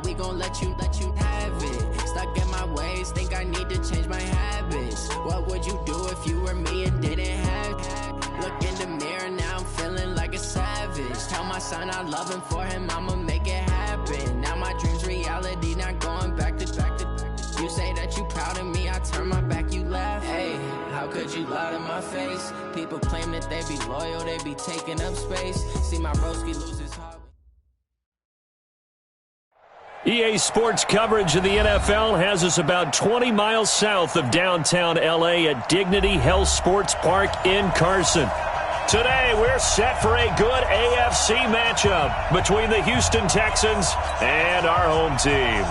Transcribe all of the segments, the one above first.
we gon' let you have it. Stuck in my ways, think I need to change my habits. What would you do if you were me and didn't have it? Look in the mirror, now I'm feeling like a savage. Tell my son I love him, for him I'ma make it happen. Now my dream's reality, not going back to. You say that you proud of me, I turn my back, you laugh. Hey, how could you lie to my face? People claim that they be loyal, they be taking up space. See my broski lose his heart. EA Sports coverage of the NFL has us about 20 miles south of downtown L.A. at Dignity Health Sports Park in Carson. Today, we're set for a good AFC matchup between the Houston Texans and our home team.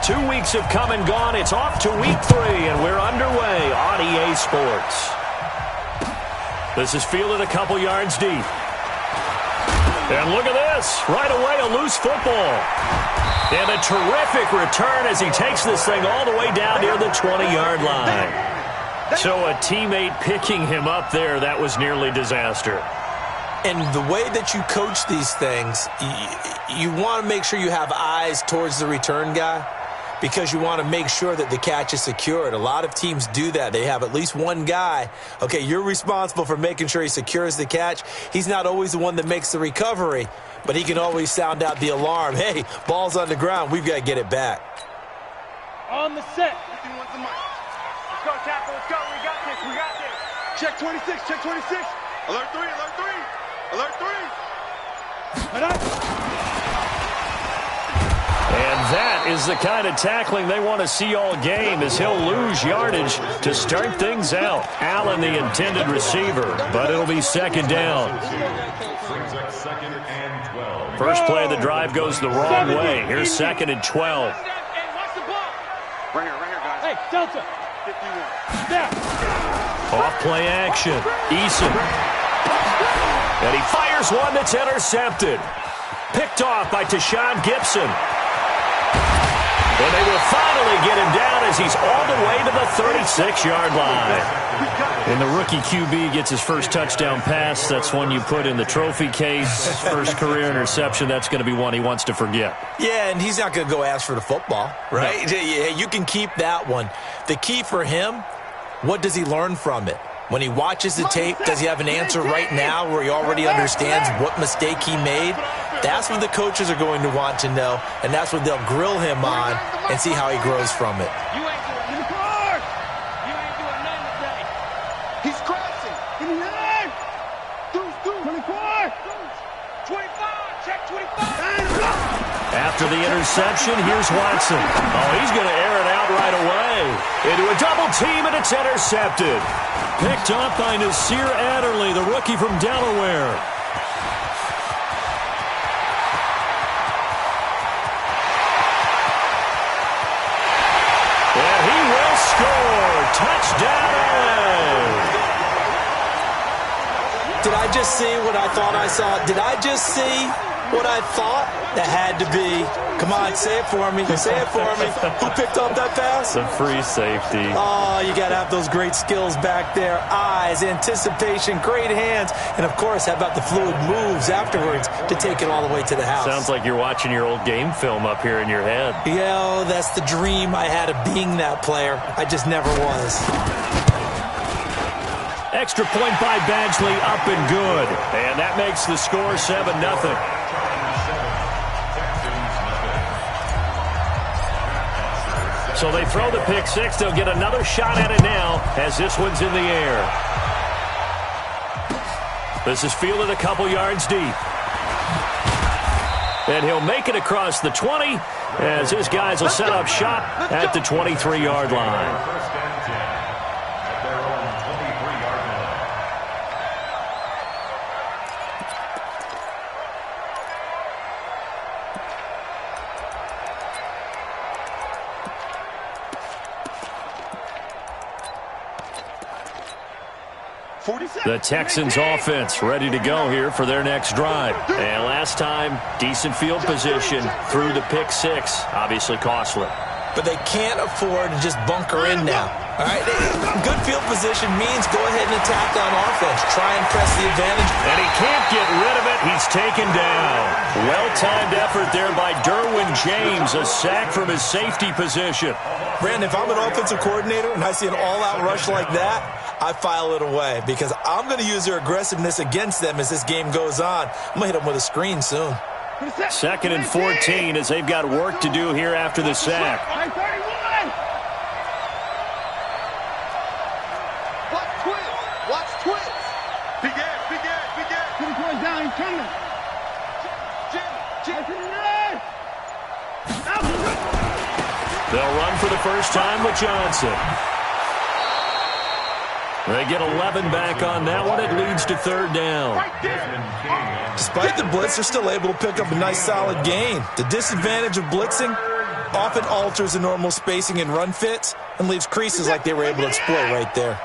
2 weeks have come and gone. It's off to week 3, and we're underway on EA Sports. This is fielded a couple yards deep. And look at this. Right away, a loose football. And a terrific return as he takes this thing all the way down near the 20-yard line. So a teammate picking him up there, that was nearly disaster. And the way that you coach these things, you want to make sure you have eyes towards the return guy, because you want to make sure that the catch is secured. A lot of teams do that. They have at least one guy. Okay, you're responsible for making sure he secures the catch. He's not always the one that makes the recovery, but he can always sound out the alarm. Hey, ball's on the ground. We've got to get it back. On the set. Let's go, tackle. Let's go. We got this. We got this. Check 26. Check 26. Alert 3. Alert 3. Alert 3. And that is the kind of tackling they want to see all game, as he'll lose yardage to start things out. Allen, the intended receiver, but it'll be second down. First play of the drive goes the wrong way. Here's second and 12. Right here, guys. Hey, Delta. 51. Step. Off play action. Eason. And he fires one that's intercepted. Picked off by Tashawn Gibson. And they will finally get him down as he's all the way to the 36-yard line. And the rookie QB gets his first touchdown pass. That's one you put in the trophy case. First career interception, that's going to be one he wants to forget. Yeah, and he's not going to go ask for the football, right? No. You can keep that one. The key for him, what does he learn from it? When he watches the tape, does he have an answer right now where he already understands what mistake he made? That's what the coaches are going to want to know, and that's what they'll grill him on and see how he grows from it. You ain't doing nothing. You ain't doing nothing today. He's crashing. Give me that. Deuce, 24. 25. Check 25. After the interception, here's Watson. Oh, he's going to air it out right away. Into a double team, and it's intercepted. Picked up by Nasir Adderley, the rookie from Delaware. And he will score. Touchdown. Did I just see what I thought I saw? Did I just see what I thought? That had to be. Come on, say it for me. Say it for me. Who picked up that pass? The free safety. Oh, you got to have those great skills back there. Eyes, anticipation, great hands. And, of course, how about the fluid moves afterwards to take it all the way to the house? Sounds like you're watching your old game film up here in your head. Yeah, that's the dream I had of being that player. I just never was. Extra point by Badgley, up and good. And that makes the score 7-0. So they throw the pick six. They'll get another shot at it now as this one's in the air. This is fielded a couple yards deep. And he'll make it across the 20 as his guys will set up shop at the 23-yard line. The Texans offense ready to go here for their next drive. And last time, decent field position through the pick six. Obviously costly. but they can't afford to just bunker in now. All right, good field position means go ahead and attack on offense. Try and press the advantage. And he can't get rid of it. He's taken down. Well-timed effort there by Derwin James. A sack from his safety position. Brandon, if I'm an offensive coordinator and I see an all-out rush like that, I file it away because I'm going to use their aggressiveness against them as this game goes on. I'm going to hit them with a screen soon. 2nd and 14 as they've got work to do here after the sack. Watch twins. Big ass. Put the boys down, he's coming. They'll run for the first time with Johnson. They get 11 back on that one. It leads to 3rd down. Despite the blitz, they're still able to pick up a nice, solid gain. The disadvantage of blitzing often alters the normal spacing and run fits and leaves creases like they were able to exploit right there.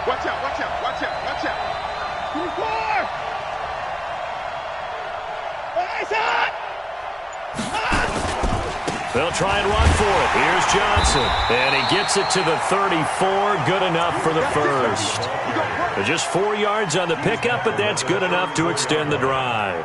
Watch out. 24! They'll try and run for it. Here's Johnson. And he gets it to the 34. Good enough for the first. Just 4 yards on the pickup, but that's good enough to extend the drive.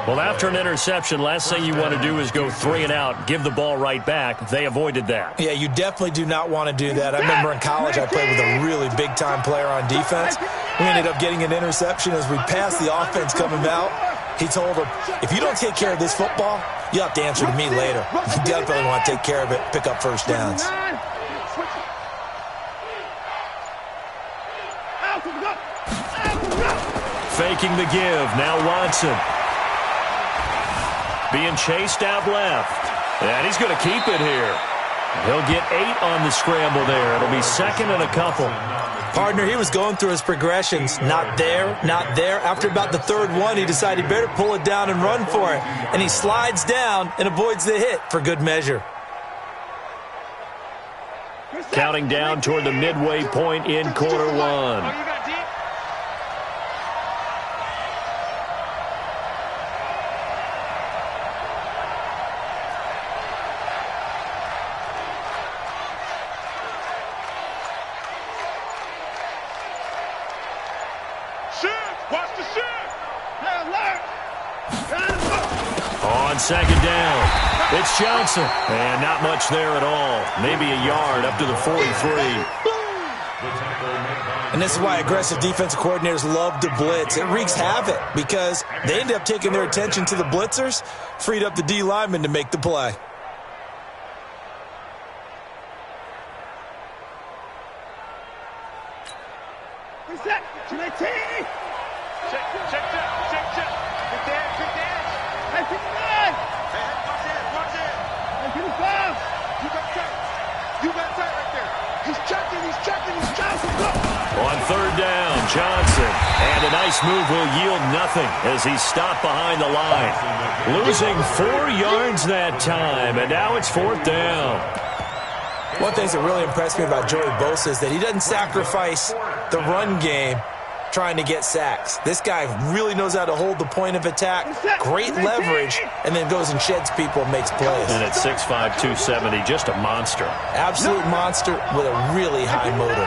Well, after an interception, last thing you want to do is go 3 and out, give the ball right back. They avoided that. Yeah, you definitely do not want to do that. I remember in college I played with a really big-time player on defense. We ended up getting an interception as we passed the offense coming out. He told him, if you don't take care of this football, you'll have to answer to me later. You definitely want to take care of it, pick up first downs. Faking the give. Now Watson. Being chased out left. And he's going to keep it here. He'll get 8 on the scramble there. It'll be 2nd and a couple. Partner, he was going through his progressions. Not there, not there. After about the 3rd one, he decided he better pull it down and run for it. And he slides down and avoids the hit for good measure. Counting down toward the midway point in quarter 1. On 2nd down, it's Johnson. And not much there at all. Maybe a yard up to the 43. And this is why aggressive defensive coordinators love to blitz. It wreaks havoc because they end up taking their attention to the blitzers, freed up the D lineman to make the play. On 3rd down, Johnson. And a nice move will yield nothing as he's stopped behind the line. Losing 4 yards that time, and now it's 4th down. One thing that really impressed me about Joey Bosa is that he doesn't sacrifice the run game trying to get sacks. This guy really knows how to hold the point of attack, great leverage, and then goes and sheds people and makes plays. And at 6'5", 270, just a monster. Absolute monster with a really high motor.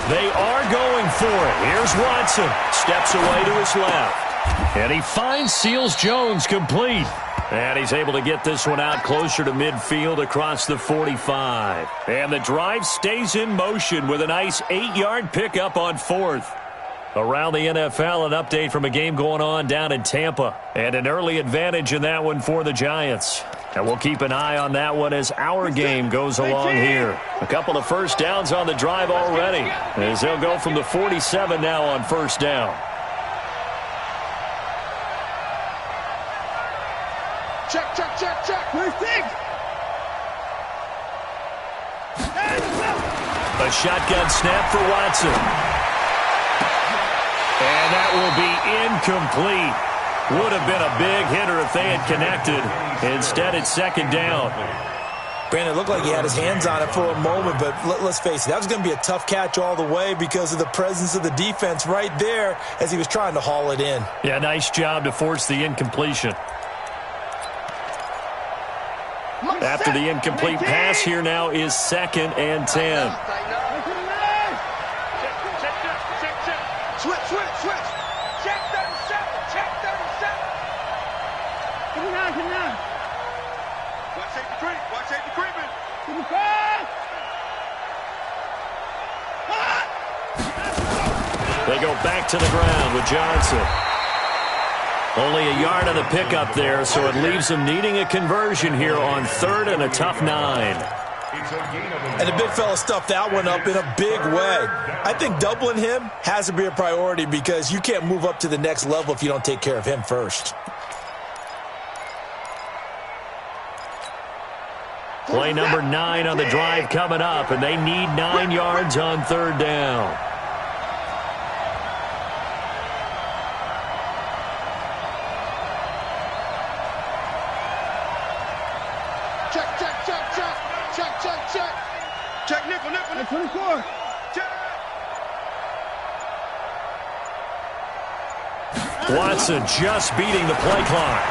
They are going for it. Here's Watson. Steps away to his left. And he finds Seals-Jones complete. And he's able to get this one out closer to midfield across the 45. And the drive stays in motion with a nice 8-yard pickup on 4th. Around the NFL, an update from a game going on down in Tampa. And an early advantage in that one for the Giants. And we'll keep an eye on that one as our game goes along here. A couple of first downs on the drive already, as they'll go from the 47 now on 1st down. A shotgun snap for Watson. And that will be incomplete. Would have been a big hitter if they had connected. Instead, it's second down. Brandon, it looked like he had his hands on it for a moment, but let's face it, that was going to be a tough catch all the way because of the presence of the defense right there as he was trying to haul it in. Yeah, nice job to force the incompletion. After the incomplete pass, here now is 2nd and 10. Switch. Check 37. Come on. Watch safety creeping. They go back to the ground with Johnson. Only a yard on the pickup there, so it leaves them needing a conversion here on 3rd and a tough 9. And the big fella stuffed that one up in a big way. I think doubling him has to be a priority because you can't move up to the next level if you don't take care of him first. Play number 9 on the drive coming up, and they need 9 yards on 3rd down. Check nickel. 24. Watson just beating the play clock.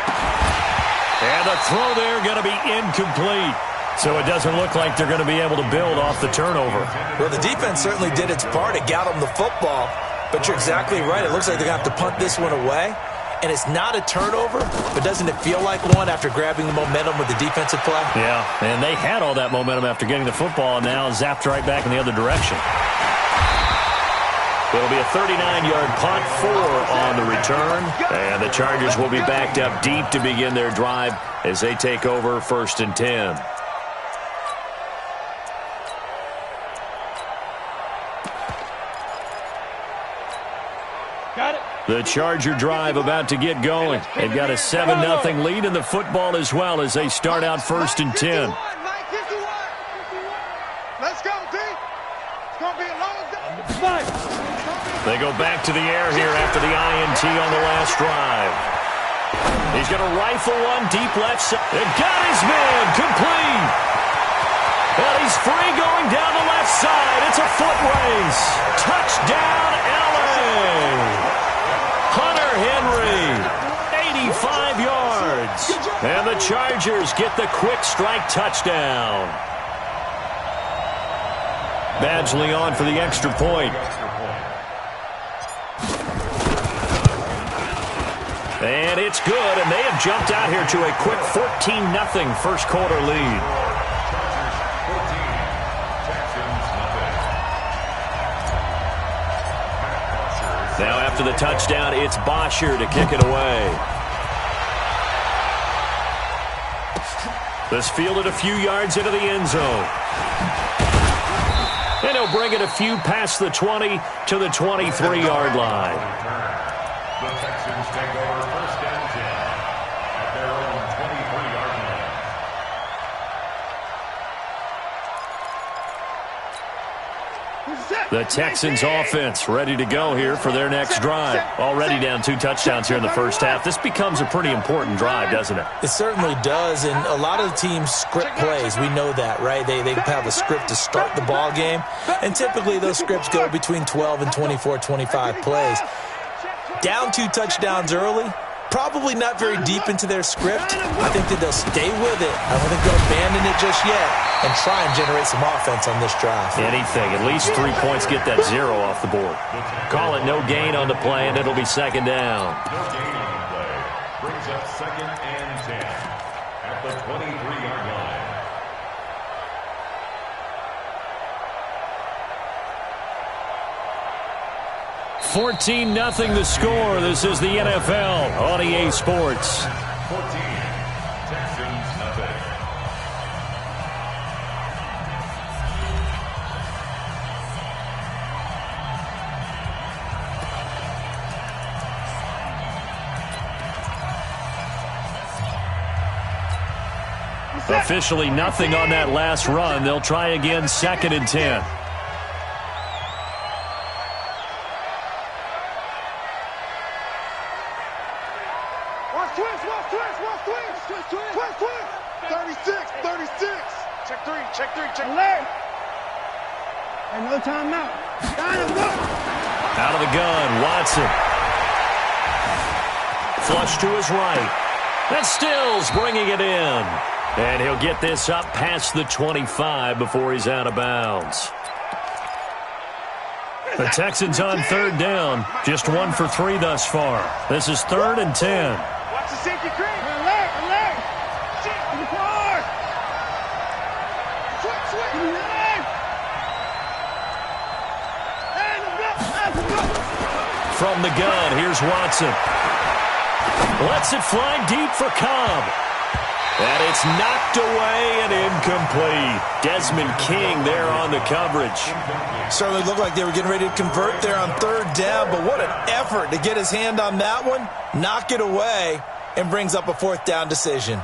And the throw there going to be incomplete. So it doesn't look like they're going to be able to build off the turnover. Well, the defense certainly did its part. It got them the football. But you're exactly right. It looks like they're going to have to punt this one away. And it's not a turnover, but doesn't it feel like one after grabbing the momentum with the defensive play? Yeah, and they had all that momentum after getting the football and now zapped right back in the other direction. It'll be a 39-yard punt, 4 on the return. And the Chargers will be backed up deep to begin their drive as they take over 1st and 10. The Charger drive about to get going. They've got a 7-0 lead in the football as well as they start out 1st and 10. Let's go, D. It's going to be a long day. They go back to the air here after the INT on the last drive. He's going to rifle one deep left side. It got his man complete. And he's free going down the left side. It's a foot race. Touchdown, LA. Hunter Henry, 85 yards. And the Chargers get the quick strike touchdown. Badgley on for the extra point. And it's good, and they have jumped out here to a quick 14-0 first quarter lead. Now after the touchdown, it's Bosher to kick it away. This fielded a few yards into the end zone. And he'll bring it a few past the 20 to the 23-yard line. The Texans take over 1st and 10 at their own 23-yard line. The Texans offense ready to go here for their next drive. Already down 2 touchdowns here in the first half. This becomes a pretty important drive, doesn't it? It certainly does, and a lot of the teams script plays. We know that, right? They have a script to start the ball game, and typically those scripts go between 12 and 24, 25 plays. Down 2 touchdowns early, probably not very deep into their script. I think that they'll stay with it. I don't think they'll abandon it just yet and try and generate some offense on this drive. Anything. At least 3 points get that 0 off the board. Call it no gain on the play, and it'll be second down. No gain on the play. Brings up 2nd and 10 at the 23-yard line. 14-0 the score. This is the NFL on EA Sports. 14, Texans nothing. Officially nothing on that last run. They'll try again 2nd and 10. Twist. 36. Check three. Alert. And no timeout. Out of the gun, Watson. Flush to his right. That's Stills bringing it in. And he'll get this up past the 25 before he's out of bounds. The Texans on third down. Just 1 for 3 thus far. This is 3rd and 10. Watch the safety creep. Alert. Shit, in the car. Switch. From the gun, here's Watson. Lets it fly deep for Cobb. And it's knocked away and incomplete. Desmond King there on the coverage. Certainly looked like they were getting ready to convert there on 3rd down, but what an effort to get his hand on that one, knock it away, and brings up a 4th down decision.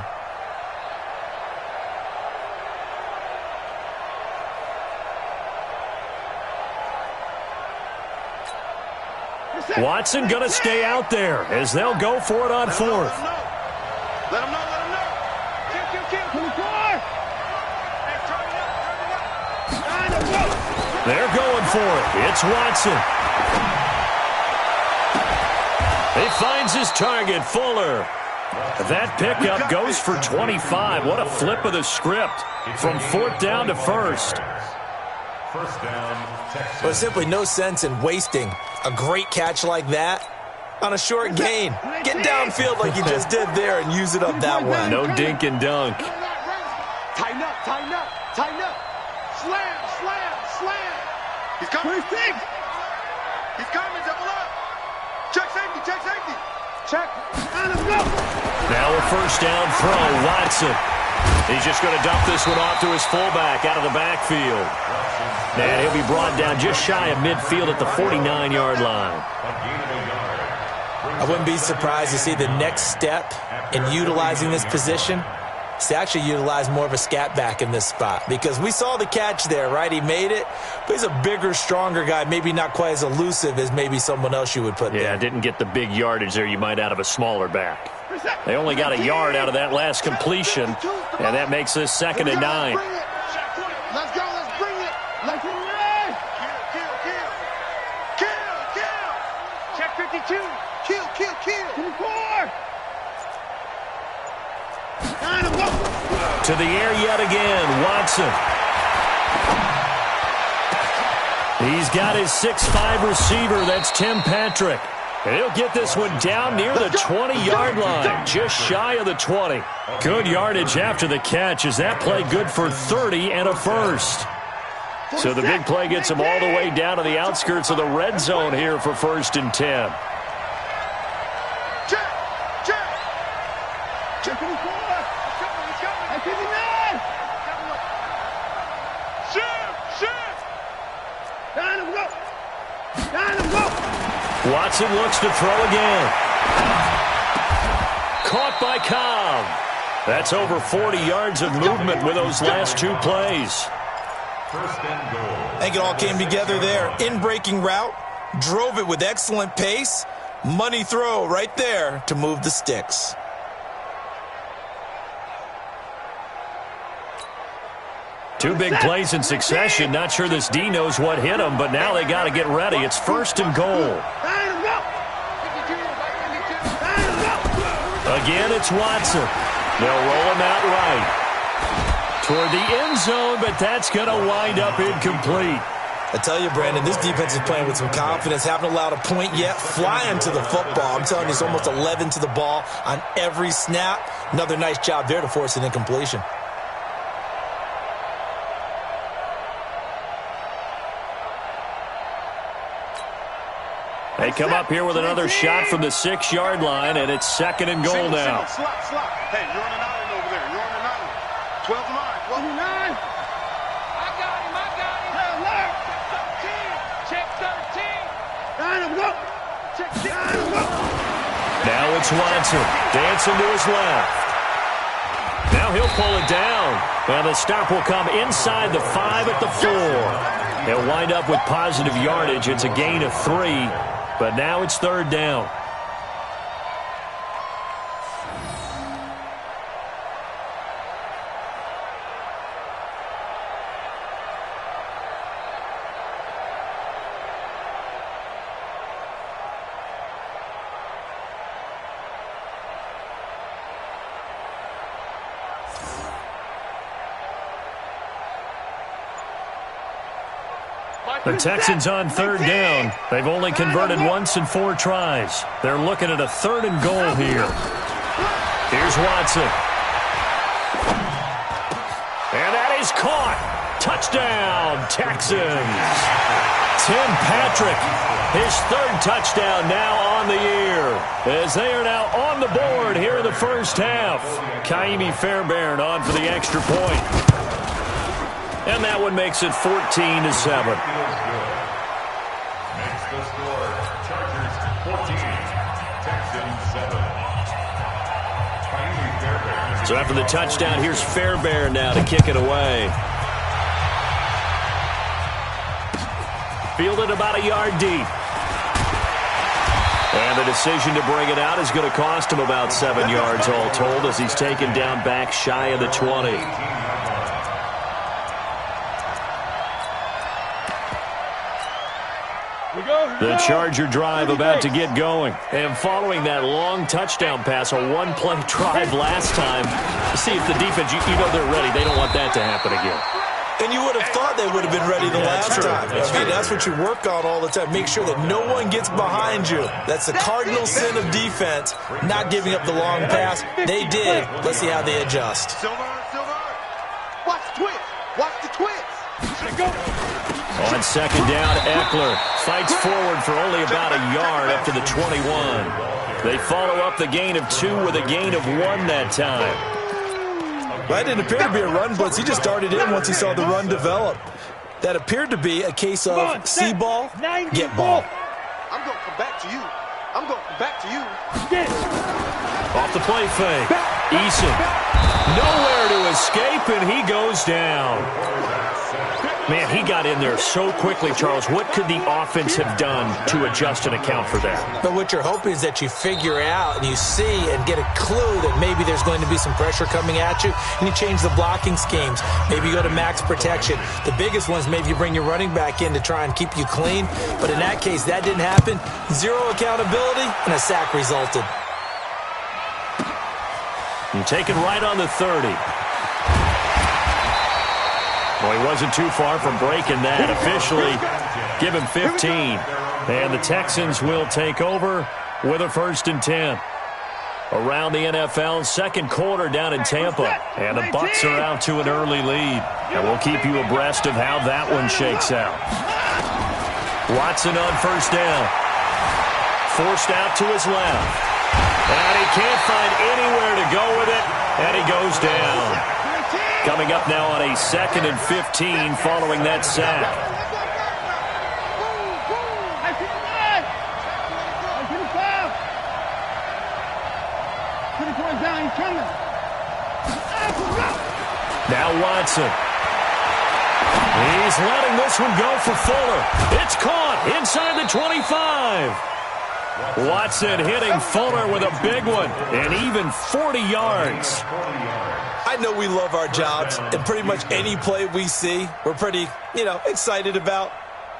Watson going to stay out there as they'll go for it on 4th. Let him know. Kill. They're going for it. It's Watson. He finds his target, Fuller. That pickup goes for 25. What a flip of the script from 4th down to 1st. First down, Texas. There's simply no sense in wasting a great catch like that on a short gain. Get downfield like you just did there and use it up that way. No dink and dunk. Tighten up. Slam. He's coming. Double up. Check safety. Check. Now a 1st down throw, Watson. He's just going to dump this one off to his fullback out of the backfield. And he'll be brought down just shy of midfield at the 49-yard line. I wouldn't be surprised to see the next step in utilizing this position is to actually utilize more of a scat back in this spot. Because we saw the catch there, right? He made it, but he's a bigger, stronger guy, maybe not quite as elusive as maybe someone else you would put there. Yeah, didn't get the big yardage there you might out of a smaller back. They only got a yard out of that last completion, and that makes this 2nd and 9. Let's go. Let's bring it. Kill. Check 52. Kill. 24. To the air yet again, Watson. He's got his 6'5" receiver. That's Tim Patrick. And he'll get this one down near the 20-yard line, just shy of the 20. Good yardage after the catch as that play good for 30 and a 1st. So the big play gets him all the way down to the outskirts of the red zone here for 1st and 10. Watson looks to throw again. Caught by Cobb. That's over 40 yards of movement with those last 2 plays. 1st and goal. I think it all came together there. In-breaking route, drove it with excellent pace. Money throw right there to move the sticks. Two big plays in succession. Not sure this D knows what hit him, but now they got to get ready. It's 1st and goal. Again, it's Watson. They'll roll him out right toward the end zone, but that's going to wind up incomplete. I tell you, Brandon, this defense is playing with some confidence. Haven't allowed a point yet. Flying to the football. I'm telling you, it's almost 11 to the ball on every snap. Another nice job there to force an incompletion. They come up here with another shot from the 6-yard line, and it's 2nd and goal now. Slot. Hey, you're on an island over there. You're on an island. 12 to 9. 12 to 9. I got him. Hey, alert. Check 13. Line him, go. Check 6. Now it's Watson. Dancing to his left. Now he'll pull it down. And the stop will come inside the 5 at the 4. They'll wind up with positive yardage. It's a gain of 3. But now it's 3rd down. The Texans on third down. They've only converted once in 4 tries. They're looking at a 3rd and goal here. Here's Watson. And that is caught. Touchdown, Texans. Tim Patrick, his 3rd touchdown now on the year, as they are now on the board here in the first half. Kaimi Fairbairn on for the extra point. And that one makes it 14-7. Makes the score Chargers 14, Texans 7. So after the touchdown, here's Fairbairn now to kick it away. Fielded about a yard deep. And the decision to bring it out is going to cost him about 7 yards all told, as he's taken down back shy of the 20. The Charger drive about to get going. And following that long touchdown pass, a 1-play drive last time, see if the defense, you know they're ready. They don't want that to happen again. And you would have thought they would have been ready the last time. That's what you work on all the time. Make sure that no one gets behind you. That's the cardinal sin of defense, not giving up the long pass. They did. Let's see how they adjust. Silver. Watch the twist. Watch the twist. Let's go. On second down, Eckler fights forward for only about a yard up to the 21. They follow up the gain of 2 with a gain of 1 that time. That didn't appear to be a run blitz. He just darted in once he saw the run develop. That appeared to be a case of see ball, get ball. I'm going to come back to you. I'm going to come back to you. Off the play fake. Eason. Nowhere to escape, and he goes down. Man, he got in there so quickly, Charles. What could the offense have done to adjust and account for that? But what you're hoping is that you figure out and you see and get a clue that maybe there's going to be some pressure coming at you, and you change the blocking schemes. Maybe you go to max protection. The biggest one is maybe you bring your running back in to try and keep you clean. But in that case, that didn't happen. 0 accountability, and a sack resulted. And taken right on the 30. Well, he wasn't too far from breaking that. Officially, give him 15. And the Texans will take over with a 1st and 10. Around the NFL, second quarter down in Tampa. And the Bucs are out to an early lead. And we'll keep you abreast of how that one shakes out. Watson on first down. Forced out to his left. And he can't find anywhere to go with it. And he goes down. Coming up now on a 2nd and 15 following that sack. Now Watson. He's letting this one go for Fuller. It's caught inside the 25. Watson hitting Fuller with a big one, and even 40 yards. I know we love our jobs, and pretty much any play we see, we're pretty, excited about.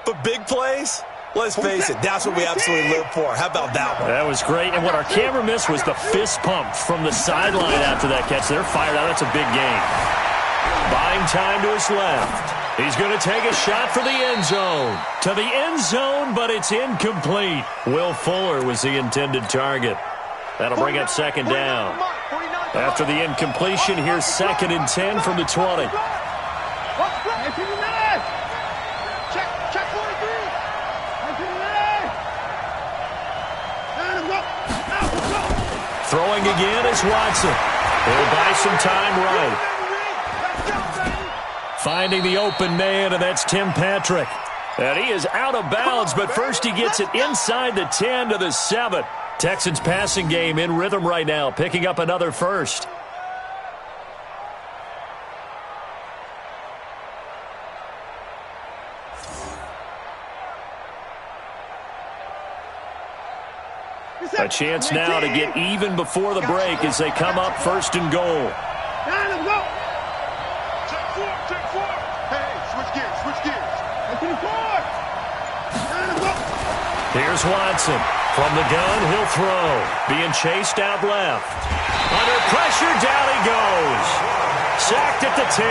But big plays, let's face it, that's what we absolutely live for. How about that one? That was great, and what our camera missed was the fist pump from the sideline after that catch. They're fired out. That's a big game. Buying time to his left. He's going to take a shot for the end zone. To the end zone, but it's incomplete. Will Fuller was the intended target. That'll bring up second down. After the incompletion, here's 2nd and 10 from the 20. Throwing again is Watson. He'll buy some time right. Finding the open man, and that's Tim Patrick. And he is out of bounds, but first he gets it inside the 10 to the 7. Texans passing game in rhythm right now, picking up another first. A chance now to get even before the break as they come up 1st and goal. Check 4. Hey, switch gears. Here's Watson. From the gun, he'll throw. Being chased out left. Under pressure, down he goes. Sacked at the 10.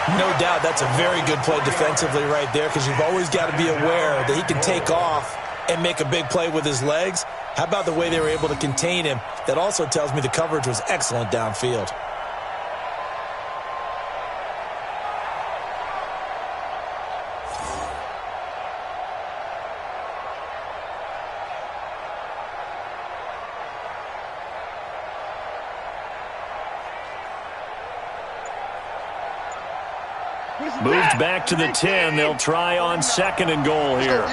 No doubt that's a very good play defensively right there, because you've always got to be aware that he can take off and make a big play with his legs. How about the way they were able to contain him? That also tells me the coverage was excellent downfield. Moved back to the 10. They'll try on 2nd and goal here.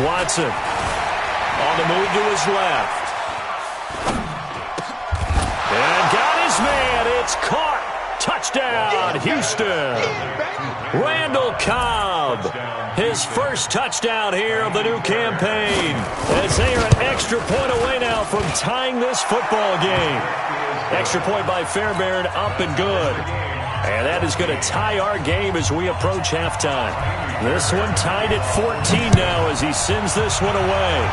Watson on the move to his left. And got his man. It's caught. Touchdown, Houston. Randall Cobb, his first touchdown here of the new campaign, as they are an extra point away now from tying this football game. Extra point by Fairbairn, up and good. And that is going to tie our game as we approach halftime. This one tied at 14 now as he sends this one away.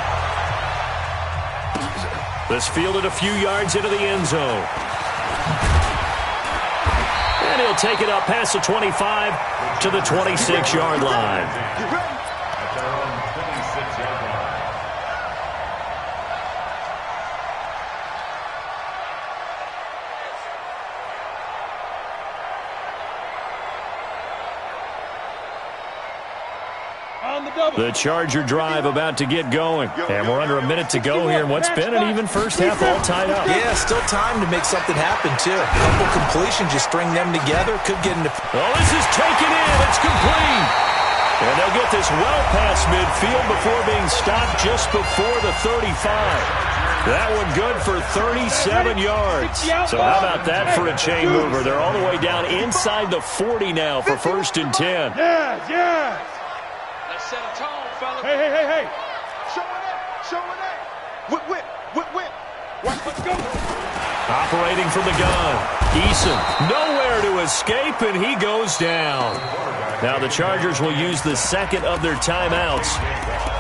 This fielded a few yards into the end zone. And he'll take it up past the 25 to the 26-yard line. At their own 26-yard line. The Charger drive about to get going. And we're under a minute to go here in what's been an even first half all tied up. Yeah, still time to make something happen, too. A couple completions, you string them together, could get into... Oh, this is taken in. It's complete. And they'll get this well past midfield before being stopped just before the 35. That one good for 37 yards. So how about that for a chain mover? They're all the way down inside the 40 now for 1st and 10. Yes. Let's set a tone, fellas. Hey. Show it up. Whip. Let's go. Operating from the gun. Eason nowhere to escape, and he goes down. Now the Chargers will use the second of their timeouts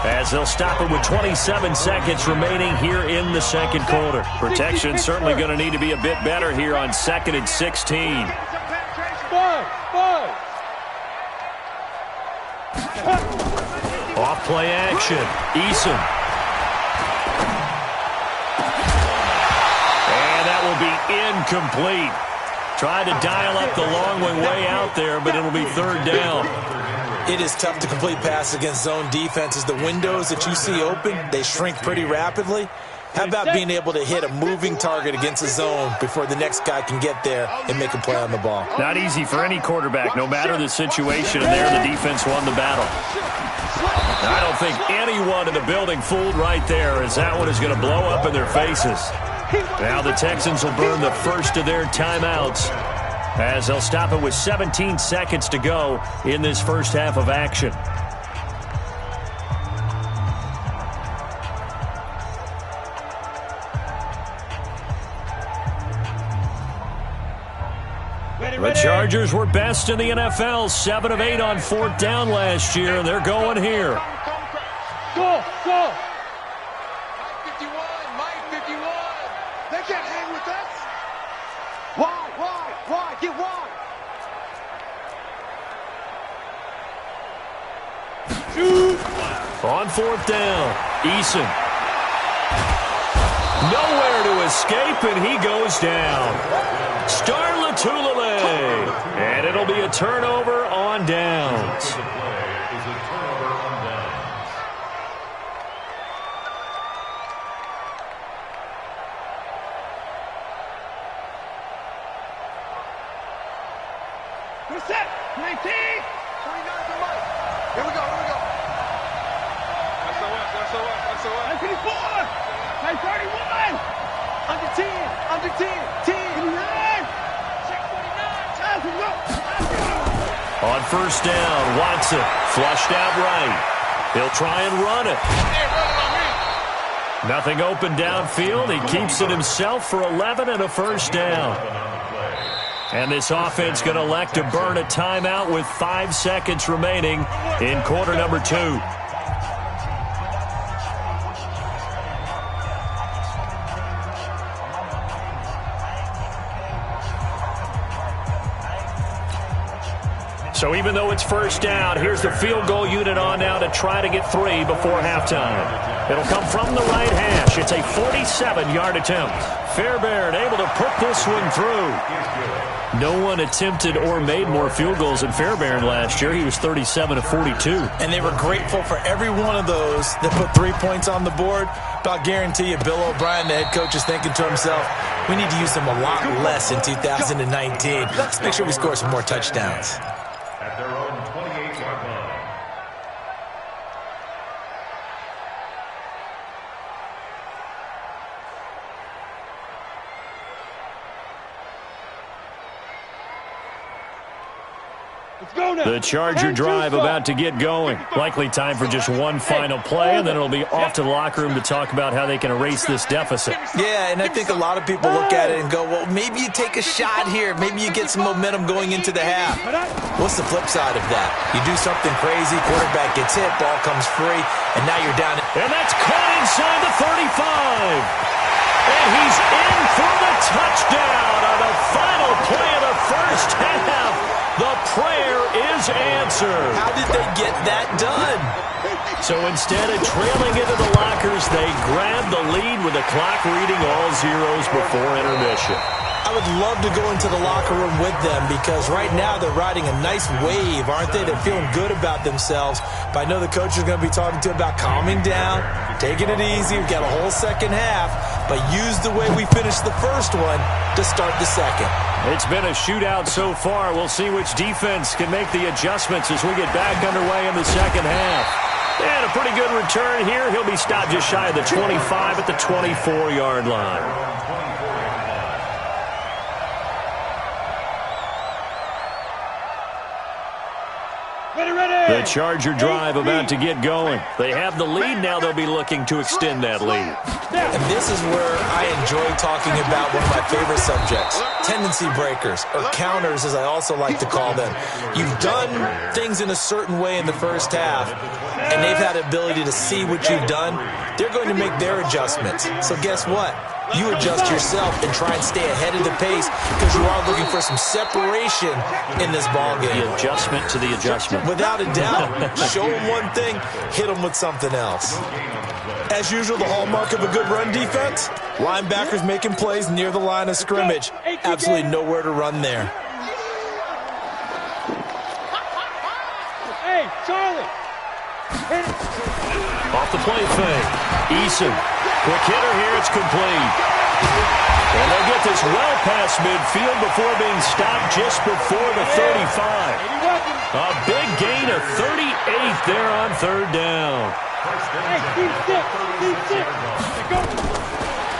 as they'll stop it with 27 seconds remaining here in the second quarter. Protection certainly going to need to be a bit better here on 2nd and 16. Off play action. Eason. And that will be incomplete. Tried to dial up the long way out there, but it'll be 3rd down. It is tough to complete passes against zone defenses. The windows that you see open, they shrink pretty rapidly. How about being able to hit a moving target against a zone before the next guy can get there and make a play on the ball? Not easy for any quarterback, no matter the situation, and there the defense won the battle. I don't think anyone in the building fooled right there, as that one is going to blow up in their faces. Now the Texans will burn the first of their timeouts as they'll stop it with 17 seconds to go in this first half of action. The Chargers were best in the NFL, 7 of 8 on 4th down last year, and they're going here. Go. Mike 51. They can't hang with us. Why? Get wide. Shoot. On 4th down, Eason. Nowhere to escape, and he goes down. Star Latulele. And it'll be a turnover on downs. We're set. 19. 29 to Mike. Here we go. That's the one. 94. 31. Under 10. 10. 29. On 1st down, Watson flushed out right. He'll try and run it. Nothing open downfield. He keeps it himself for 11 and a 1st down. And this offense going to elect to burn a timeout with 5 seconds remaining in quarter number 2. So even though it's first down, here's the field goal unit on now to try to get 3 before halftime. It'll come from the right hash. It's a 47-yard attempt. Fairbairn able to put this one through. No one attempted or made more field goals than Fairbairn last year. He was 37 of 42. And they were grateful for every one of those that put 3 points on the board. But I'll guarantee you, Bill O'Brien, the head coach, is thinking to himself, we need to use them a lot less in 2019. Let's make sure we score some more touchdowns. At their own 28-yard line. The Charger drive about to get going. Likely time for just one final play, and then it'll be off to the locker room to talk about how they can erase this deficit. Yeah, and I think a lot of people look at it and go, well, maybe you take a shot here. Maybe you get some momentum going into the half. What's the flip side of that? You do something crazy, quarterback gets hit, ball comes free, and now you're down. And that's caught inside the 35. And he's in for the touchdown on the final play of the first half. The prayer is answered. How did they get that done? So instead of trailing into the lockers, they grab the lead with the clock reading all zeros before intermission. I would love to go into the locker room with them because right now they're riding a nice wave, aren't they? They're feeling good about themselves. But I know the coach is going to be talking to them about calming down, taking it easy. We've got a whole second half, but use the way we finished the first one to start the second. It's been a shootout so far. We'll see which defense can make the adjustments as we get back underway in the second half. And a pretty good return here. He'll be stopped just shy of the 25 at the 24-yard line. The Charger drive about to get going. They have the lead now. They'll be looking to extend that lead. And this is where I enjoy talking about one of my favorite subjects, tendency breakers, or counters as I also like to call them. You've done things in a certain way in the first half, and they've had the ability to see what you've done. They're going to make their adjustments. So guess what? You adjust yourself and try and stay ahead of the pace because you are looking for some separation in this ballgame. The adjustment to the adjustment. Without a doubt. Show them one thing, hit them with something else. As usual, the hallmark of a good run defense, linebackers making plays near the line of scrimmage. Absolutely nowhere to run there. Hey, Charlie. Off the play fake. Eason. Quick hitter here. It's complete. And they'll get this well past midfield before being stopped just before the 35. A big gain of 38 there on third down.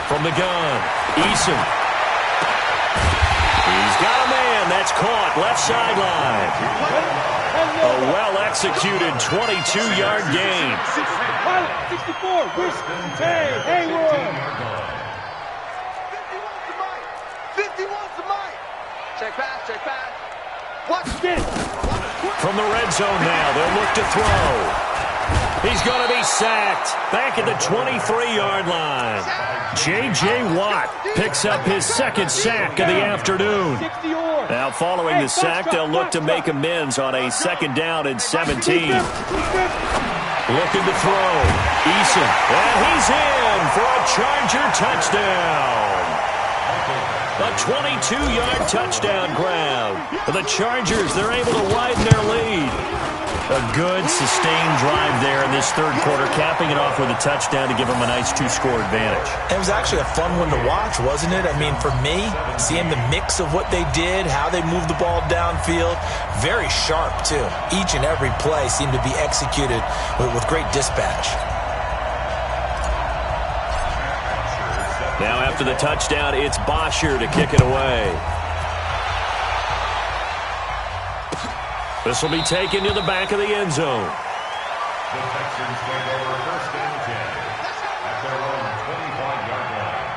From the gun, Eason. He's got a man. That's caught. Left sideline. A well-executed 22-yard gain. 64. Hey, Haywood. 51's the mic. Check pass. Watch this. From the red zone now, they'll look to throw. He's going to be sacked back at the 23-yard line. J.J. Watt picks up his second sack of the afternoon. Now following the sack, they'll look to make amends on a second down and 17. Looking to throw. Eason. And he's in for a Charger touchdown. A 22-yard touchdown grab. For the Chargers, they're able to widen their lead. A good, sustained drive there in this third quarter, capping it off with a touchdown to give them a nice two-score advantage. It was actually a fun one to watch, wasn't it? I mean, for me, seeing the mix of what they did, how they moved the ball downfield, very sharp, too. Each and every play seemed to be executed with great dispatch. Now after the touchdown, it's Bosher to kick it away. This will be taken to the back of the end zone. The Texans take over first and 10 at their own 25-yard line.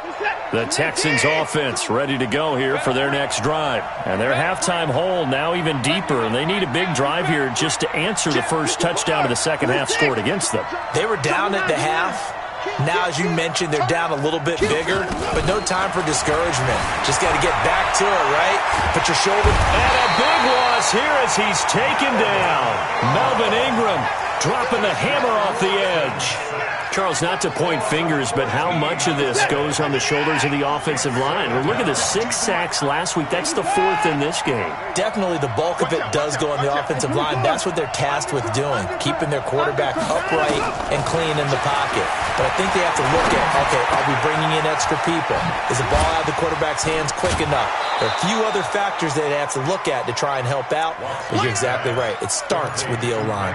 Who's that? The Texans offense ready to go here for their next drive. And their halftime hole now even deeper, and they need a big drive here just to answer the first touchdown of the second half scored against them. They were down at the half. Now, as you mentioned, they're down a little bit bigger, but no time for discouragement. Just got to get back to it, right? Put your shoulder. And a big loss here as he's taken down. Melvin Ingram dropping the hammer off the edge. Charles, not to point fingers, but how much of this goes on the shoulders of the offensive line? Well, look at the 6 sacks last week. That's the 4th in this game. Definitely the bulk of it does go on the offensive line. That's what they're tasked with doing, keeping their quarterback upright and clean in the pocket. But I think they have to look at, okay, are we bringing in extra people? Is the ball out of the quarterback's hands quick enough? There are a few other factors that they have to look at to try and help out. But you're exactly right. It starts with the O-line.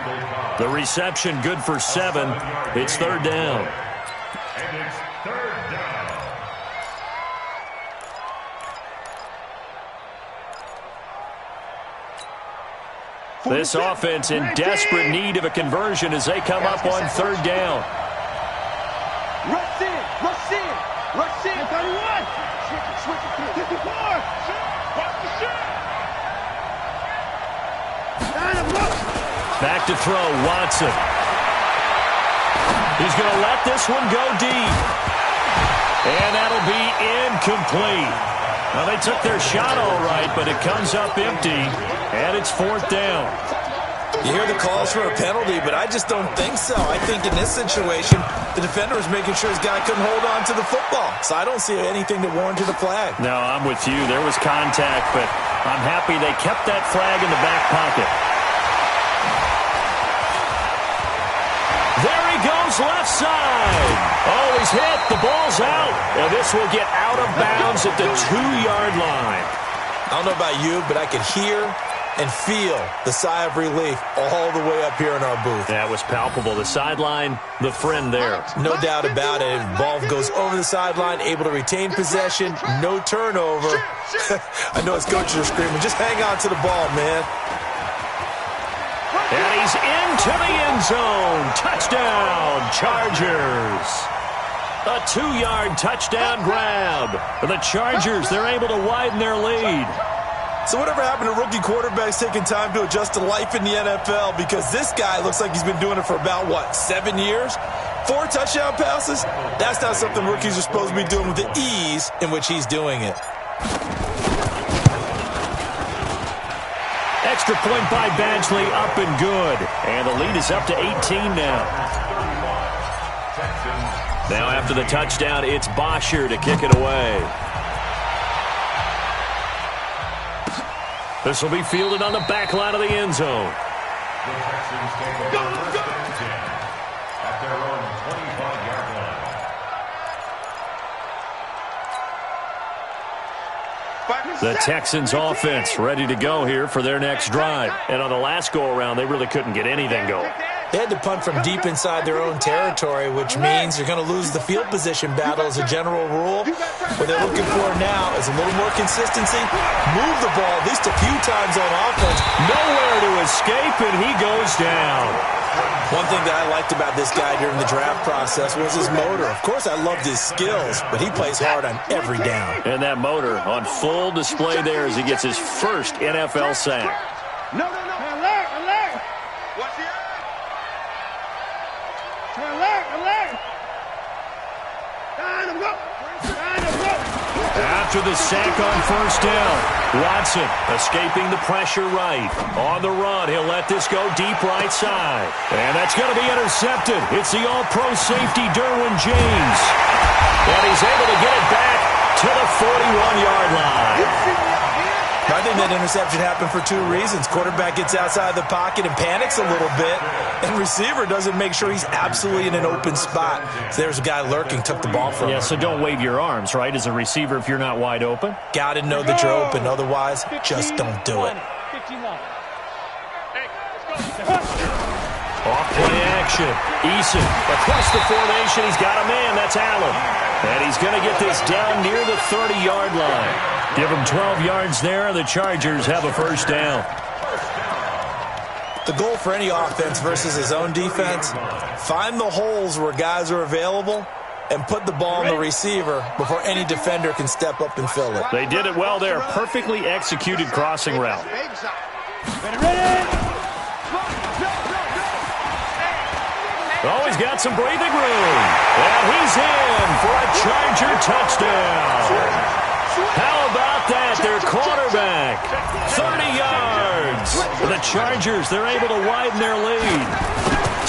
The reception good for 7. It's 3rd down. And it's 3rd down. This offense in desperate need of a conversion as they come up on 3rd down. Rush in, rush in, rush in. 31. Switch it, 54. Watch the shot. Back to throw, Watson. He's going to let this one go deep. And that'll be incomplete. Now, they took their shot all right, but it comes up empty, and it's 4th down. You hear the calls for a penalty, but I just don't think so. I think in this situation, the defender was making sure his guy couldn't hold on to the football. So I don't see anything that warranted a flag. No, I'm with you. There was contact, but I'm happy they kept that flag in the back pocket. There he goes, left side. Oh, he's hit. The ball's out. And this will get out of bounds at the 2-yard line. I don't know about you, but I could hear and feel the sigh of relief all the way up here in our booth. That was palpable. The sideline, the friend there. No doubt about it. Ball goes over the sideline, able to retain possession, no turnover. I know his coaches are screaming, just hang on to the ball, man. And he's into the end zone. Touchdown, Chargers. A 2-yard touchdown grab. The Chargers, they're able to widen their lead. So whatever happened to rookie quarterbacks taking time to adjust to life in the NFL? Because this guy looks like he's been doing it for about, 7 years? 4 touchdown passes? That's not something rookies are supposed to be doing with the ease in which he's doing it. Extra point by Badgley, up and good. And the lead is up to 18 now. Now after the touchdown, it's Bosher to kick it away. This will be fielded on the back line of the end zone. The Texans take over 1st and 10 at their own 25-yard line. The Texans offense ready to go here for their next drive. And on the last go-around, they really couldn't get anything going. They had to punt from deep inside their own territory, which means you're going to lose the field position battle as a general rule. What they're looking for now is a little more consistency. Move the ball at least a few times on offense. Nowhere to escape, and he goes down. One thing that I liked about this guy during the draft process was his motor. Of course, I loved his skills, but he plays hard on every down. And that motor on full display there as he gets his first NFL sack. No. Alert. What's the alert. Time to go. After the sack on 1st down, Watson escaping the pressure right. On the run, he'll let this go deep right side. And that's going to be intercepted. It's the all-pro safety, Derwin James. And he's able to get it back to the 41-yard line. I think that interception happened for 2 reasons. Quarterback gets outside the pocket and panics a little bit, and receiver doesn't make sure he's absolutely in an open spot. So there's a guy lurking, took the ball from him. Yeah, so don't wave your arms, right, as a receiver if you're not wide open? Got to know that you're open. Otherwise, just don't do it. Off-play action. Eason across the formation. He's got a man. That's Allen. And he's going to get this down near the 30-yard line. Give him 12 yards there. The Chargers have a 1st down. The goal for any offense versus his own defense, find the holes where guys are available and put the ball on the receiver before any defender can step up and fill it. They did it well there. Perfectly executed crossing route. Oh, he's got some breathing room. And he's in for a Charger touchdown. How about that? Their quarterback, 30 yards. For the Chargers, they're able to widen their lead.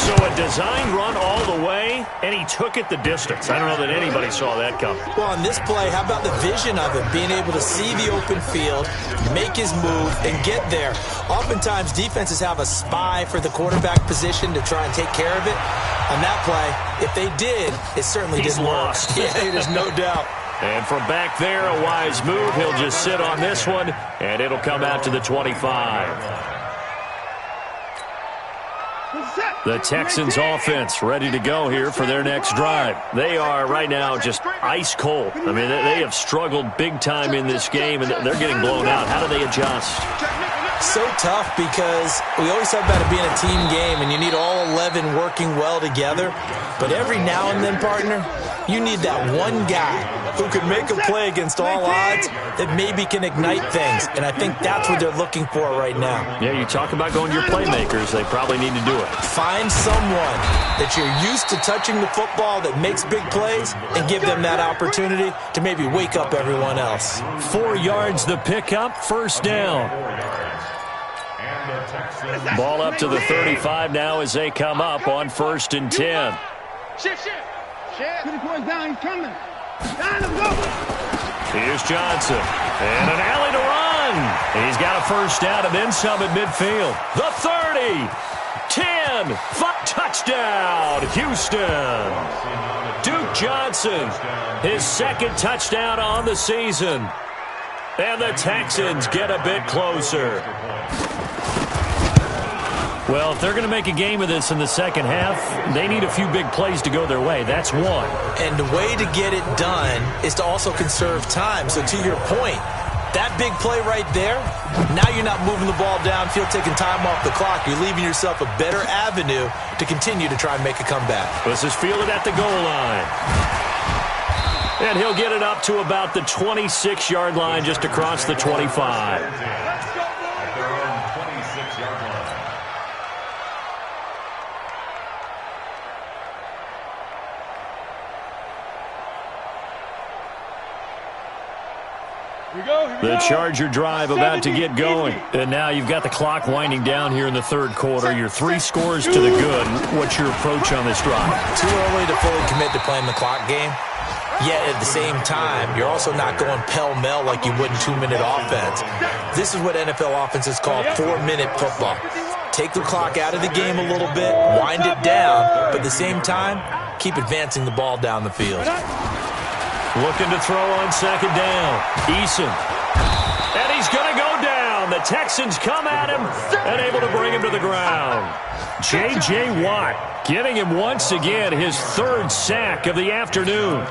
So a designed run all the way, and he took it the distance. I don't know that anybody saw that coming. Well, on this play, how about the vision of him, being able to see the open field, make his move, and get there. Oftentimes, defenses have a spy for the quarterback position to try and take care of it. On that play, if they did, it certainly didn't work. Yeah, there's no doubt. And from back there, a wise move. He'll just sit on this one, and it'll come out to the 25. The Texans offense ready to go here for their next drive. They are right now just ice cold. I mean, they have struggled big time in this game, and they're getting blown out. How do they adjust? So tough because we always talk about it being a team game, and you need all 11 working well together. But every now and then, partner, you need that one guy who can make a play against all odds that maybe can ignite things. And I think that's what they're looking for right now. Yeah, you talk about going to your playmakers. They probably need to do it. Find someone that you're used to touching the football that makes big plays and give them that opportunity to maybe wake up everyone else. 4 yards the pickup, first down. Ball up to the 35 now as they come up on 1st and 10. Shift. Get the boys down, he's coming. Down, let's go. Here's Johnson. And an alley to run. He's got a first down and then some at midfield. The 30. 10. Touchdown, Houston. Duke Johnson, his second touchdown on the season. And the Texans get a bit closer. Well, if they're going to make a game of this in the second half, they need a few big plays to go their way. That's one. And the way to get it done is to also conserve time. So to your point, that big play right there, now you're not moving the ball downfield, taking time off the clock. You're leaving yourself a better avenue to continue to try and make a comeback. This is fielded at the goal line. And he'll get it up to about the 26-yard line, just across the 25. The Charger drive about to get going. And now you've got the clock winding down here in the third quarter. You're 3 scores to the good. What's your approach on this drive? Too early to fully commit to playing the clock game. Yet at the same time, you're also not going pell-mell like you would in 2-minute offense. This is what NFL offenses call 4-minute football. Take the clock out of the game a little bit, wind it down, but at the same time, keep advancing the ball down the field. Looking to throw on second down. Eason. And he's going to go down. The Texans come at him and able to bring him to the ground. J.J. Watt giving him once again his 3rd sack of the afternoon.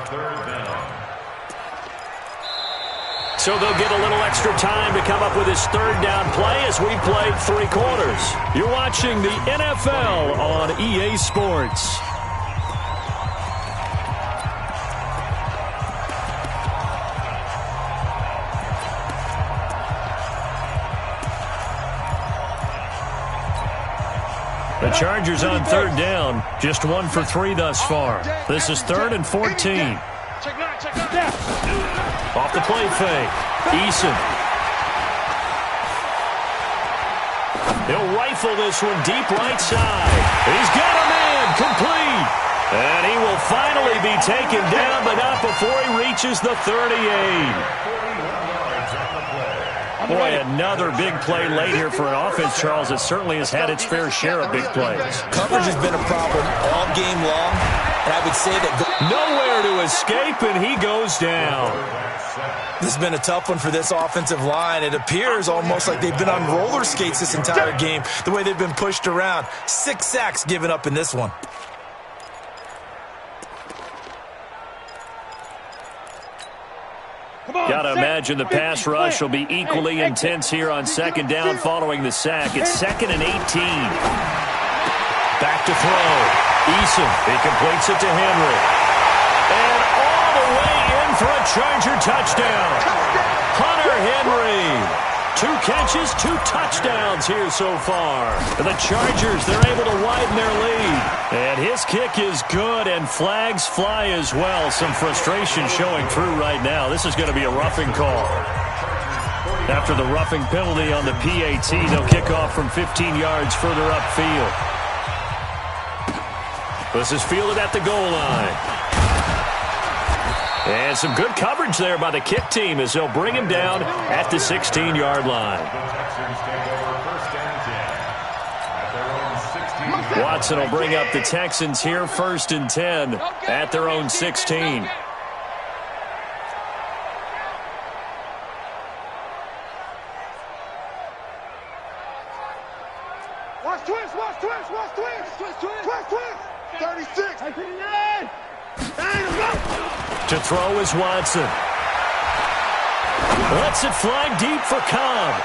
So they'll get a little extra time to come up with his 3rd down play as we played 3 quarters. You're watching the NFL on EA Sports. The Chargers on 3rd down, just 1 for 3 thus far. This is 3rd and 14. Off the play fake, Eason. He'll rifle this one deep right side. He's got a man, complete. And he will finally be taken down, but not before he reaches the 38. Boy, another big play late here for an offense, Charles. It certainly has had its fair share of big plays. Coverage has been a problem all game long, and I would say that nowhere to escape, and he goes down. This has been a tough one for this offensive line. It appears almost like they've been on roller skates this entire game, the way they've been pushed around. 6 sacks given up in this one. Got to imagine the pass rush will be equally intense here on second down following the sack. It's 2nd and 18. Back to throw. Eason, he completes it to Henry. for a Charger touchdown. Hunter Henry. 2 catches, 2 touchdowns here so far. The Chargers, they're able to widen their lead. And his kick is good, and flags fly as well. Some frustration showing through right now. This is going to be a roughing call. After the roughing penalty on the PAT, they'll kick off from 15 yards further upfield. This is fielded at the goal line. And some good coverage there by the kick team as they'll bring him down at the 16-yard line. Watson will bring up the Texans here 1st and 10 at their own 16. Watch twist, watch twist, watch twist. Twist, twist. Twist, twist. 36. 39. To throw is Watson. Lets it fly deep for Cobb.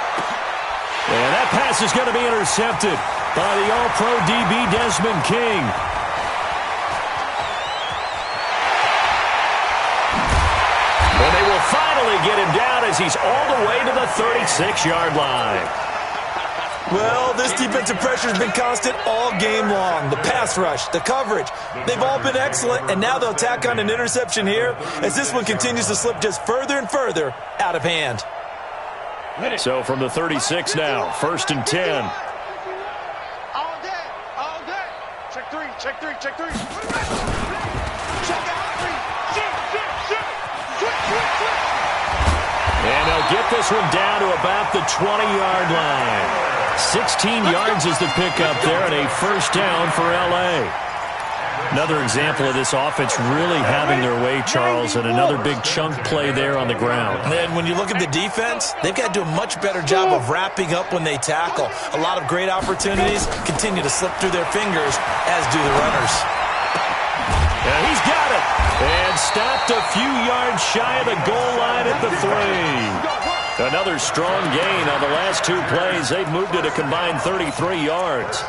And that pass is going to be intercepted by the All-Pro DB Desmond King. And they will finally get him down as he's all the way to the 36-yard line. Well, this defensive pressure has been constant all game long. The pass rush, the coverage, they've all been excellent, and now they'll tack on an interception here as this one continues to slip just further and further out of hand. So from the 36 now, 1st and 10. All day, all day. Check 3, check 3, check 3. Check out 3. Shoot. And they'll get this one down to about the 20-yard line. 16 yards is the pickup there, and a 1st down for L.A. Another example of this offense really having their way, Charles, and another big chunk play there on the ground. And when you look at the defense, they've got to do a much better job of wrapping up when they tackle. A lot of great opportunities continue to slip through their fingers, as do the runners. And he's got it. And stopped a few yards shy of the goal line at the 3. Another strong gain on the last 2 plays. They've moved it a combined 33 yards. Here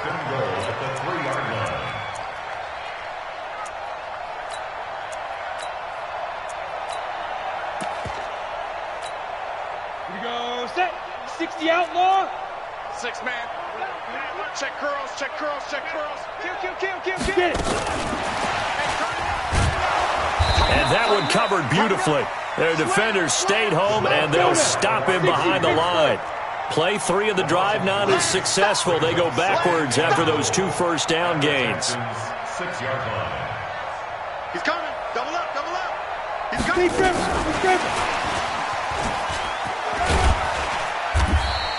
we go. Set. 60 outlaw. 6 man. Check curls, check curls, check curls. Kill. Get it. And that one covered beautifully. Their defenders stayed home, and they'll stop him behind the line. Play 3 of the drive not as successful. They go backwards after those 2 first down gains. 6-yard line. He's coming. Double up. He's coming. Keep gripping.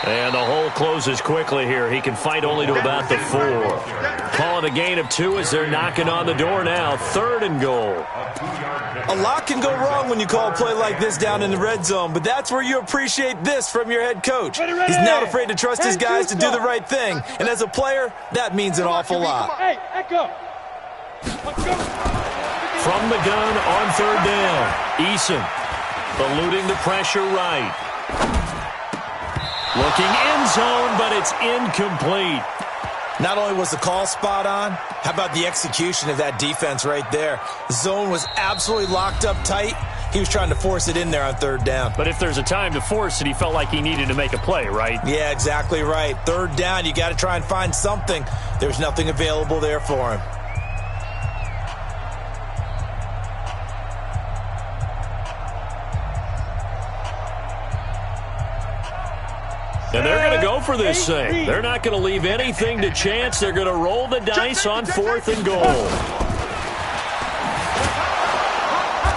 And the hole closes quickly here. He can fight only to about the 4. Calling a gain of 2 as they're knocking on the door now. 3rd and goal. A lot can go wrong when you call a play like this down in the red zone, but that's where you appreciate this from your head coach. He's not afraid to trust his guys to do the right thing, and as a player, that means an awful lot. Hey, echo. Let's go. From the gun on 3rd down. Eason eluding the pressure right. Looking end zone, but it's incomplete. Not only was the call spot on, how about the execution of that defense right there? The zone was absolutely locked up tight. He was trying to force it in there on 3rd down. But if there's a time to force it, he felt like he needed to make a play, right? Yeah, exactly right. 3rd down, you got to try and find something. There's nothing available there for him. And they're going to go for this thing. They're not going to leave anything to chance. They're going to roll the dice on 4th and goal.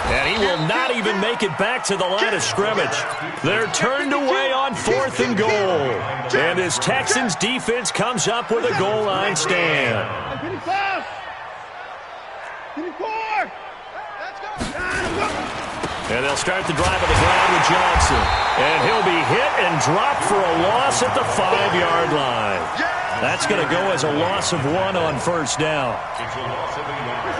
And he will not even make it back to the line of scrimmage. They're turned away on 4th and goal. And this Texans defense comes up with a goal line stand. 55. 54. Let's go. And they'll start the drive on the ground with Johnson. And he'll be hit and dropped for a loss at the 5-yard line. That's going to go as a loss of 1 on 1st down.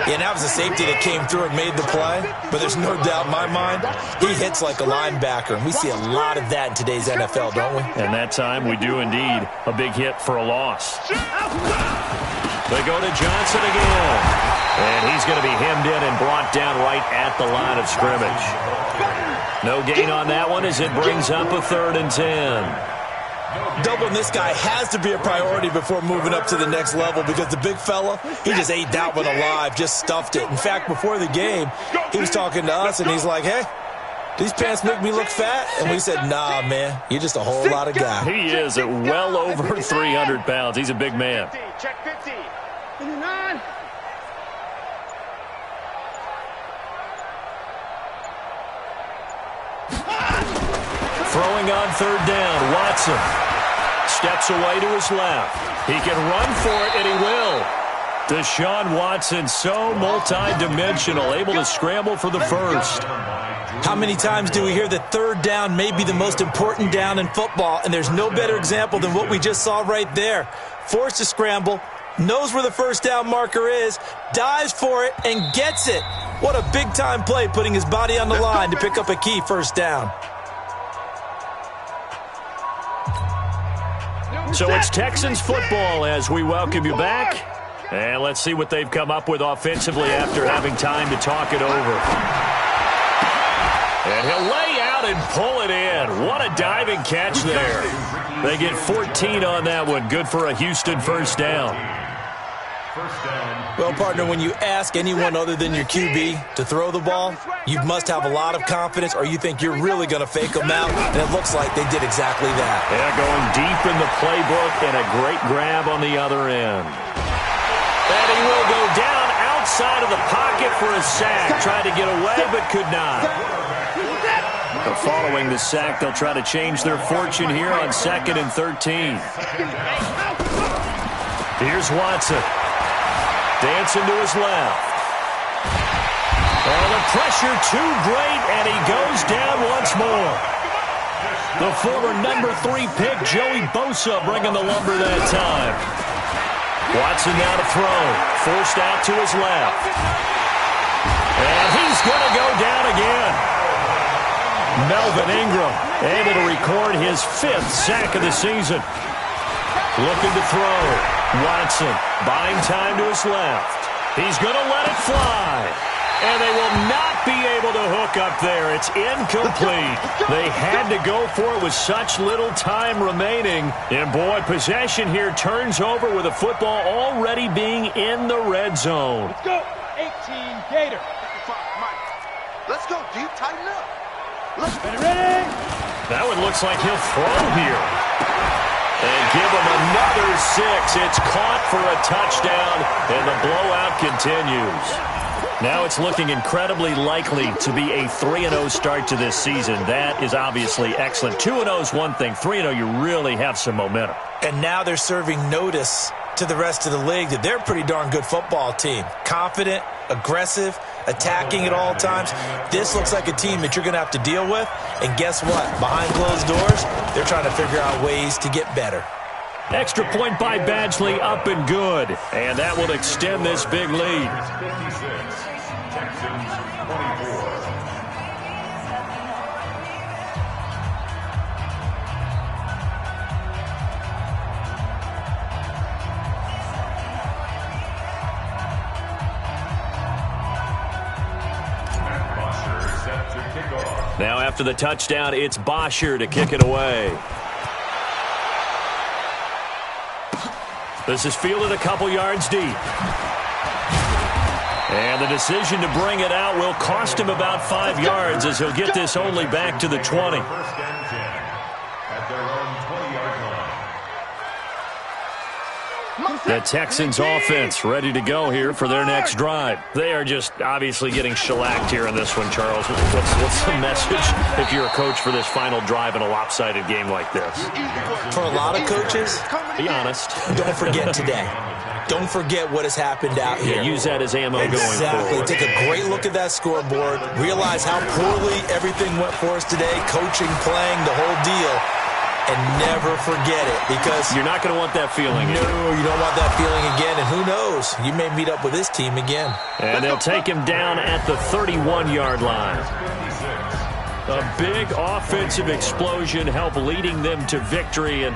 Yeah, and that was a safety that came through and made the play. But there's no doubt in my mind, he hits like a linebacker. And we see a lot of that in today's NFL, don't we? And that time we do indeed. A big hit for a loss. They go to Johnson again. And he's going to be hemmed in and brought down right at the line of scrimmage. No gain on that one as it brings up a 3rd and 10. Doubling this guy has to be a priority before moving up to the next level because the big fella, he just ate that one alive, just stuffed it. In fact, before the game, he was talking to us, and he's like, hey, these pants make me look fat? And we said, nah, man, you're just a whole lot of guy. He is at well over 300 pounds. He's a big man. Check 50. 59. Throwing on 3rd down, Watson steps away to his left. He can run for it, and he will. Deshaun Watson, so multi-dimensional, able to scramble for the first. How many times do we hear that 3rd down may be the most important down in football, and there's no better example than what we just saw right there. Forced to scramble, knows where the first down marker is, dives for it, and gets it. What a big-time play, putting his body on the line to pick up a key first down. So it's Texans football as we welcome you back. And let's see what they've come up with offensively after having time to talk it over. And he'll lay out and pull it in. What a diving catch there. They get 14 on that one. Good for a Houston first down. Well, partner, when you ask anyone other than your QB to throw the ball, you must have a lot of confidence or you think you're really going to fake them out, and it looks like they did exactly that. Yeah, going deep in the playbook and a great grab on the other end. And he will go down outside of the pocket for a sack. Tried to get away but could not. Following the sack, they'll try to change their fortune here on 2nd and 13. Here's Watson. Dancing to his left. Oh, the pressure too great, and he goes down once more. The former number 3 pick, Joey Bosa, bringing the lumber that time. Watson now to throw. Forced out to his left. And he's going to go down again. Melvin Ingram able to record his 5th sack of the season. Looking to throw. Watson buying time to his left. He's going to let it fly. And they will not be able to hook up there. It's incomplete. They had to go for it with such little time remaining. And, boy, possession here turns over with the football already being in the red zone. Let's go. 18 Gator. Let's go, deep. Tighten up. Ready? That one looks like he'll throw here. And give him another 6. It's caught for a touchdown, and the blowout continues. Now it's looking incredibly likely to be a 3-0 start to this season. That is obviously excellent. 2-0 is one thing. 3-0, you really have some momentum. And now they're serving notice to the rest of the league that they're a pretty darn good football team. Confident, aggressive, attacking at all times. This looks like a team that you're going to have to deal with. And guess what? Behind closed doors, they're trying to figure out ways to get better. Extra point by Badgley, up and good. And that will extend this big lead. 56, Texans 24. Now after the touchdown, it's Bosher to kick it away. This is fielded a couple yards deep. And the decision to bring it out will cost him about 5 yards as he'll get this only back to the 20. First and 10 at their own 20-yard line. The Texans offense ready to go here for their next drive. They are just obviously getting shellacked here in this one, Charles. What's the message if you're a coach for this final drive in a lopsided game like this? For a lot of coaches, Be honest. don't forget today. Don't forget what has happened out here. Yeah, use that as ammo going Exactly. forward. Take a great look at that scoreboard. Realize how poorly everything went for us today. Coaching, playing, the whole deal. And never forget it, because You're not going to want that feeling. no, you don't want that feeling again. And who knows? You may meet up with this team again. And they'll take him down at the 31-yard line. A big offensive explosion helped leading them to victory. And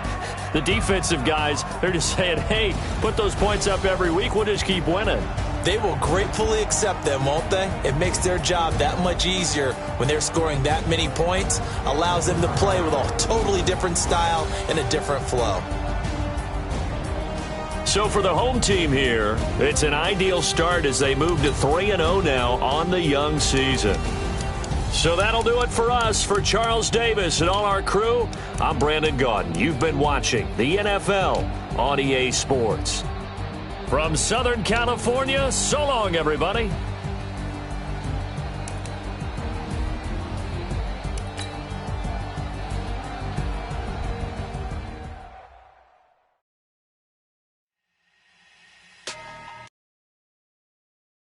the defensive guys, they're just saying, hey, put those points up every week. We'll just keep winning. they will gratefully accept them, won't they? It makes their job that much easier when they're scoring that many points, allows them to play with a totally different style and a different flow. So for the home team here, it's an ideal start as they move to 3-0 now on the young season. So that'll do it for us. For Charles Davis and all our crew, I'm Brandon Gaudin. You've been watching the NFL on EA Sports. From Southern California, so long, everybody.